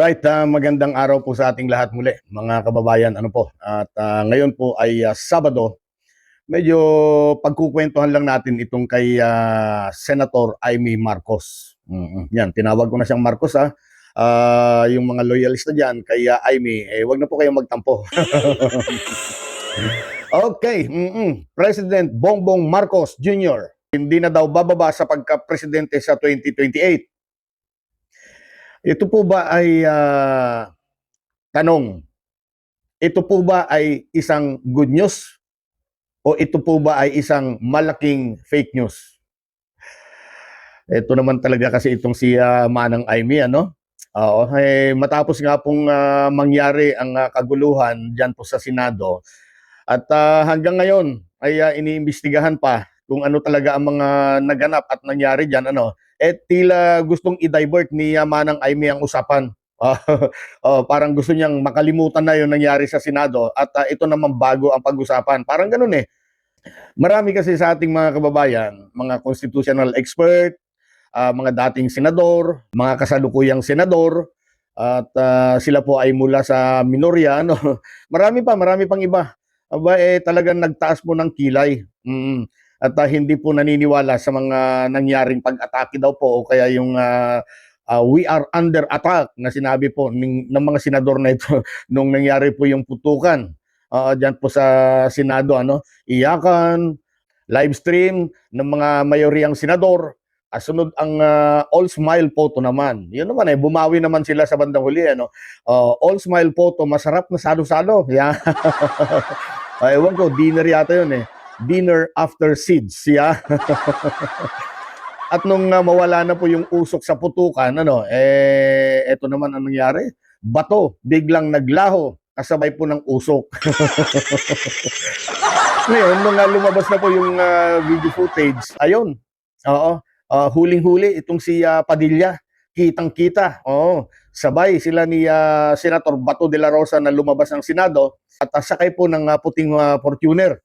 Alright, magandang araw po sa ating lahat muli, mga kababayan. Ano po? At ngayon po ay Sabado. Medyo pagkukwentuhan lang natin itong kay Senator Amy Marcos. Yan, tinawag ko na siyang Marcos ha. Yung mga loyalista diyan kay Amy, wag na po kayong magtampo. Okay, President Bongbong Marcos Jr. hindi na daw bababa sa pagka-presidente sa 2028. Ito po ba ay tanong, ito po ba ay isang good news o ito po ba ay isang malaking fake news? Ito naman talaga kasi itong si Manang Amy, ano? Oo, matapos nga pong mangyari ang kaguluhan diyan po sa Senado at hanggang ngayon ay iniimbestigahan pa kung ano talaga ang mga naganap at nangyari diyan, ano? Tila gustong i-divert ni Manang Amy ang usapan. Parang gusto niyang makalimutan na yung nangyari sa Senado at ito naman bago ang pag-usapan. Parang ganun eh. Marami kasi sa ating mga kababayan, mga constitutional expert, mga dating senador, mga kasalukuyang senador, at sila po ay mula sa minorya. No? Marami pang iba. Aba, talagang nagtaas po ng kilay. At hindi po naniniwala sa mga nangyaring pag-atake daw po o kaya yung we are under attack na sinabi po ng mga senador na ito nung nangyari po yung putukan diyan po sa Senado, ano, iyakan, live stream ng mga mayoryang senador. Sunod ang all smile photo naman. Yun naman bumawi naman sila sa bandang huli, ano. All smile photo, masarap na salo-salo. Yeah. Ewan ko, dinner yata yun eh. Dinner after seeds, yeah. At nung mawala na po yung usok sa putukan, ano, eto naman ang nangyari. Bato, biglang naglaho, kasabay po ng usok. Ngayon, nung lumabas na po yung video footage, ayun, huling-huli itong si Padilla, kitang-kita. Sabay sila ni Senator Bato de la Rosa na lumabas ng Senado at sakay po ng puting Fortuner.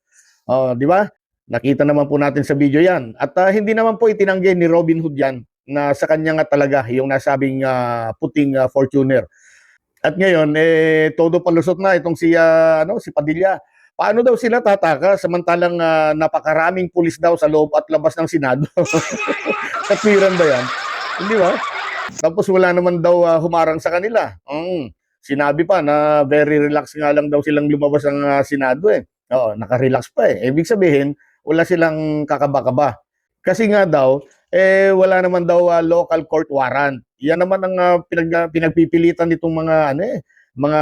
Di ba? Nakita naman po natin sa video yan. At hindi naman po itinanggi ni Robin Hood yan na sa kanya nga talaga yung nasabing puting Fortuner. At ngayon, todo palusot na itong si Padilla. Paano daw sila tataka samantalang napakaraming pulis daw sa loob at labas ng Senado? Katwiran ba yan? Hindi ba? Tapos wala naman daw humarang sa kanila. Sinabi pa na very relax nga lang daw silang lumabas ng Senado eh. Naka-relax pa eh. Ibig sabihin, wala silang kakaba-kaba. Kasi nga daw, wala naman daw local court warrant. Yan naman ang pinagpipilitan nitong mga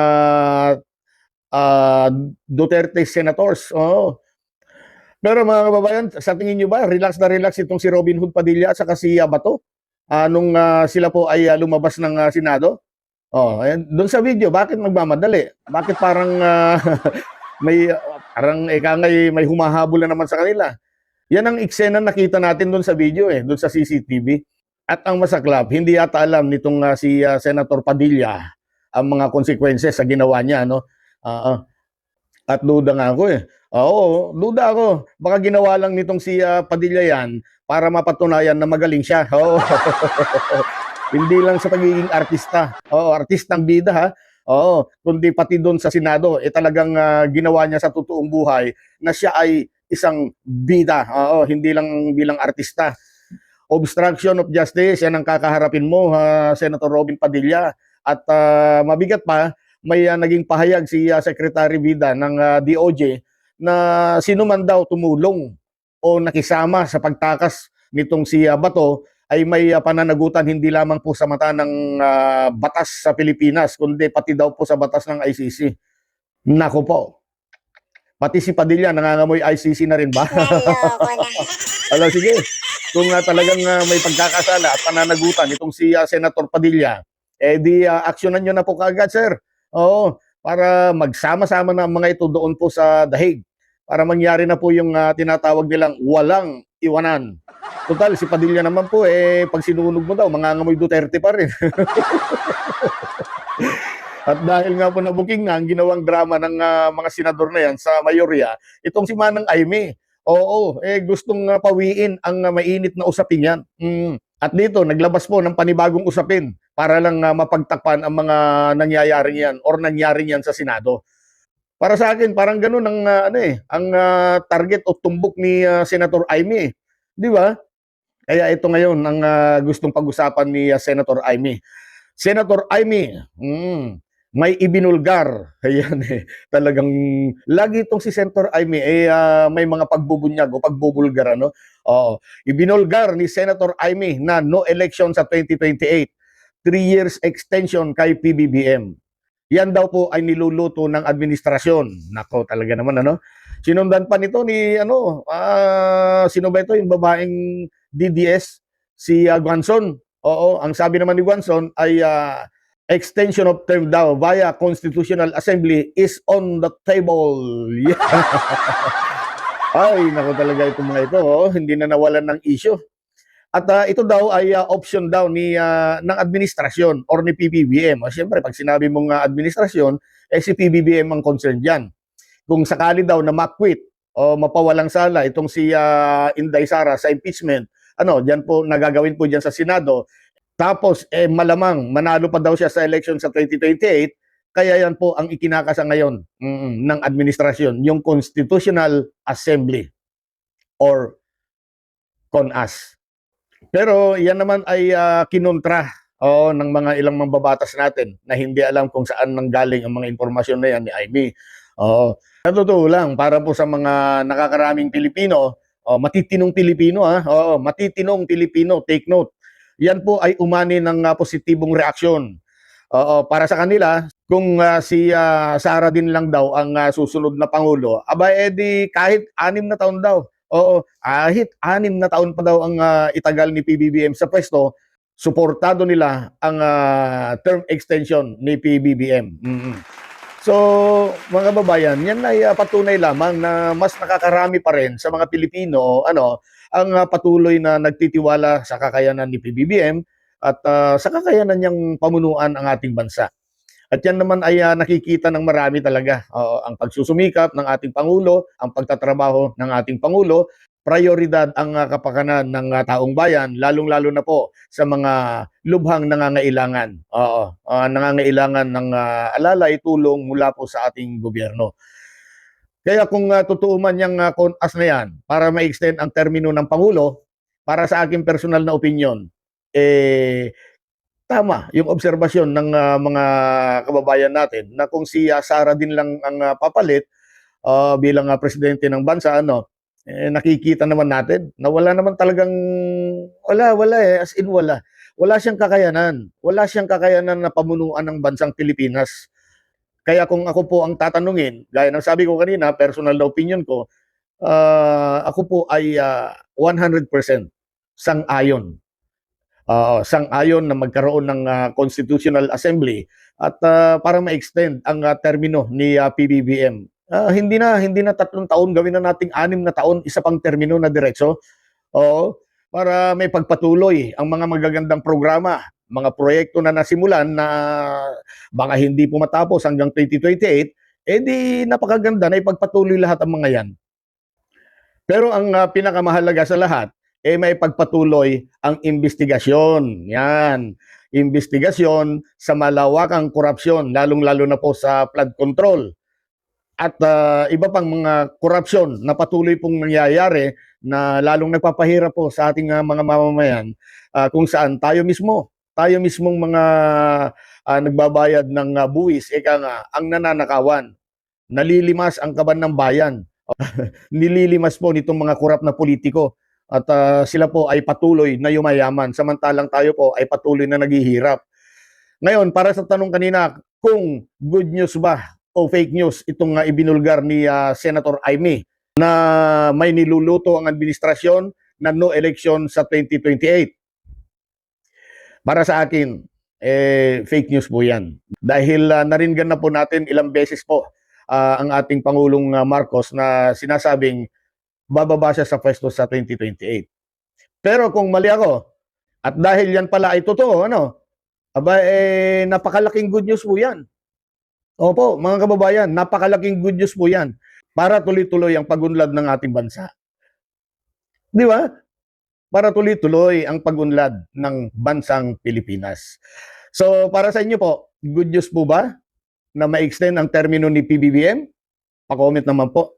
Duterte senators. Pero mga kababayan, sa tingin nyo ba, relax na relax itong si Robin Hood Padilla at saka si Bato nung sila po ay lumabas ng Senado? Doon sa video, bakit magmamadali? Bakit parang may humahabol na naman sa kanila? Yan ang eksena nakita natin doon sa video doon sa CCTV. At ang masaklap, hindi yata alam nitong si Senator Padilla ang mga consequences sa ginawa niya, no? At duda nga ako Oo, duda ako. Baka ginawa lang nitong si Padilla yan para mapatunayan na magaling siya. Hindi lang sa pagiging artista. Artistang bida ha. Kundi pati doon sa Senado, talagang ginawa niya sa totoong buhay na siya ay isang bida. Hindi lang bilang artista. Obstruction of justice, yan ang kakaharapin mo, Senator Robin Padilla. At mabigat pa, may naging pahayag si Secretary Vida ng DOJ na sino man daw tumulong o nakisama sa pagtakas nitong si Bato ay may pananagutan hindi lamang po sa mata ng batas sa Pilipinas, kundi pati daw po sa batas ng ICC. Nako po. Pati si Padilla nangangamoy ICC na rin ba? Sige. Kung talagang may pagkakasala at pananagutan itong si Senator Padilla, di aksyonan nyo na po kaagad, sir. Para magsama-sama na mga ito doon po sa dahig. Para mangyari na po yung tinatawag nilang walang iwanan. Total, si Padilla naman po, pag sinunog mo daw, mangangamoy Duterte pa rin. At dahil nga po nabuking na ang ginawang drama ng mga senador na yan sa mayorya, itong si Manang Amy, gustong pawiin ang mainit na usapin yan. At dito, naglabas po ng panibagong usapin para lang mapagtakpan ang mga nangyayaring yan or nangyari yan sa Senado. Para sa akin, parang ganun ang target o tumbok ni Senator Amy. Di ba? Kaya ito ngayon ang gustong pag-usapan ni Senator Amy. Senator Amy, may ibinulgar. Ayan talagang lagi itong si Senator Amy may mga pagbubunyag o pagbubulgar ano. Oo, ibinulgar ni Senator Amy na no election sa 2028. 3 years extension kay PBBM. Yan daw po ay niluluto ng administrasyon. Nako, talaga naman ano. Sinundan pa nito ni sino ba ito yung babaeng DDS si Guanzon. Oo, ang sabi naman ni Guanzon ay extension of term daw via Constitutional Assembly is on the table. Yeah. Ay, nako talaga itong mga ito, hindi na nawalan ng issue. At ito daw ay option daw ng administrasyon or ni PBBM. Siyempre, pag sinabi mong administrasyon, si PBBM ang concerned dyan. Kung sakali daw na ma-quit o mapawalang sala itong si Inday Sara sa impeachment, diyan po nagagawin po diyan sa Senado. Tapos malamang manalo pa daw siya sa election sa 2028, kaya yan po ang ikinakasa ngayon ng administrasyon, yung Constitutional Assembly or CONAS. Pero yan naman ay kinontra ng mga ilang mambabatas natin na hindi alam kung saan nanggaling ang mga impormasyon na yan ni Amy. Sa totoo lang, para po sa mga nakakaraming Pilipino, matitinong Pilipino matitinong Pilipino, take note. Yan po ay umani ng positibong reaksyon. Para sa kanila, kung si Sara din lang daw ang susunod na Pangulo, aba edi kahit 6 na taon daw. Kahit 6 na taon pa daw ang itagal ni PBBM sa pwesto, suportado nila ang term extension ni PBBM. So, mga kababayan, yan ay patunay lamang na mas nakakarami pa rin sa mga Pilipino ang patuloy na nagtitiwala sa kakayanan ni PBBM at sa kakayanan niyang pamunuan ang ating bansa. At yan naman ay nakikita ng marami talaga. Ang pagsusumikap ng ating Pangulo, ang pagtatrabaho ng ating Pangulo, prioridad ang kapakanan ng taong bayan, lalong-lalo na po sa mga lubhang nangangailangan. Nangangailangan ng alalay, tulong mula po sa ating gobyerno. Kaya kung totoo man yung CONAS na yan, para ma-extend ang termino ng Pangulo, para sa aking personal na opinion, tama yung obserbasyon ng mga kababayan natin na kung si Sara din lang ang papalit bilang presidente ng bansa, nakikita naman natin na wala naman talagang, wala as in wala. Wala siyang kakayanan. Wala siyang kakayanan na pamunuan ng bansang Pilipinas. Kaya kung ako po ang tatanungin, gaya ng sabi ko kanina, personal na opinion ko, ako po ay 100% sang-ayon. Sang-ayon na magkaroon ng Constitutional Assembly at para ma-extend ang termino ni PBBM. Hindi na 3 taon, gawin na nating 6 na taon, isa pang termino na diretso. Para may pagpatuloy ang mga magagandang programa, mga proyekto na nasimulan na baka hindi po matapos hanggang 2028, di napakaganda na ipagpatuloy lahat ang mga yan. Pero ang pinakamahalaga sa lahat, may pagpatuloy ang investigasyon. Yan. Investigasyon sa malawakang korupsyon, lalong-lalo na po sa flood control. At iba pang mga korupsyon na patuloy pong nangyayari na lalong nagpapahirap po sa ating mga mamamayan kung saan tayo mismong mga nagbabayad ng buwis, ang nananakawan. Nalilimas ang kaban ng bayan. Nililimas po nitong mga korap na politiko at sila po ay patuloy na yumayaman samantalang tayo po ay patuloy na naghihirap. Ngayon, para sa tanong kanina, kung good news ba o fake news itong ibinulgar ni Senator Amy na may niluluto ang administrasyon na no election sa 2028. Para sa akin, fake news po yan. Dahil naringgan na po natin ilang beses po ang ating Pangulong Marcos na sinasabing bababa siya sa pwesto sa 2028. Pero kung mali ako, at dahil yan pala ay totoo, napakalaking good news po yan. Opo, mga kababayan, napakalaking good news po yan para tuloy-tuloy ang pagunlad ng ating bansa. Di ba? para tuloy-tuloy ang pag-unlad ng bansang Pilipinas. So para sa inyo po, good news po ba na ma-extend ang termino ni PBBM? Pa-comment naman po